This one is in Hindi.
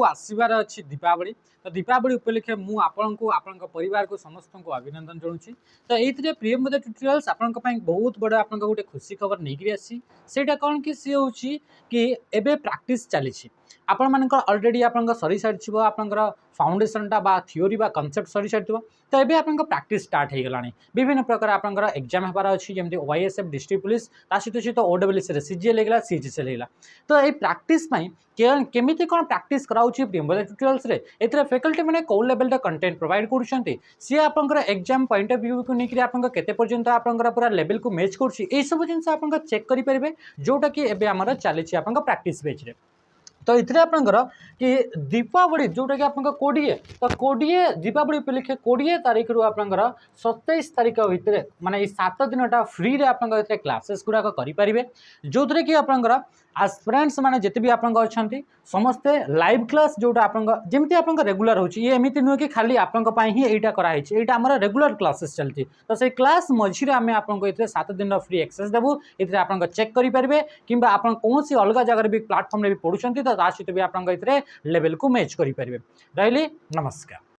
आसबार अच्छी दीपावली तो दीपावली उपलक्षे मुझे आपण परिवार को समस्त को अभिनंदन जनाऊँ। तो ये प्रियंवदा ट्यूटोरियल्स आपण बहुत बड़ा आप गोटे खुशी खबर नहीं आसी सेटा कौन कि सी हूँ कि एबे प्रैक्टिस चली आपण मान अलरेडी आप सरी सारी आपंकर फाउंडेशन टा बा थियोरी बा कॉन्सेप्ट सरी सारी तो ये आप प्रैक्टिस स्टार्ट हो गलानी विभिन्न प्रकार आपंकर एग्जाम होबार अच्छी जमी वाईएसएफ डिस्ट्रिक्ट पुलिस ता सहित ओडब्ल्यूसी सीजीएल होगा सीजीसीएल होगा। तो ये प्रैक्टिस केमी कौन प्रैक्टिस कराऊँगी प्रियंवदा ट्यूटोरियल्स रे एथरे फैकल्टी मैंने कौ लेवल कंटेंट प्रोवाइड कर सी आपंकर एग्जाम पॉइंट ऑफ व्यू को लेकर आप केते पर्यंत आपंकर पूरा लेवल को मैच कर सब जिन आप चेक करेंगे जोटा कि एबे आमर चली प्रैक्टिस बेच रे। तो ये आपंकर कि दीपावली जोटा कि आप 20 तो 20 दीपावली उपलक्षे 20 तारीख रू आपंकर 27 तारीख भितर माने 7 दिनटा फ्री रे आप क्लासेस गुड़ाक करेंगे जो कि आपंकर एस्पिरेंट्स माने जिते भी आप समस्ते लाइव क्लास जोटा आपमती आप रेगुलर हो एमती नुहे कि खाली आपंपाई ही यहाँ कराई यहाँ आम रेगुलर क्लासेस चलती तो से क्लास मझे आम आपको 7 दिन फ्री एक्सेस देवु ये आप चेक करेंगे कि आप कौन सी अलग जगह भी प्लाटफर्म भी पढ़ुं तो सहित भी आप लेवल को मैच करेंगे। रही नमस्कार।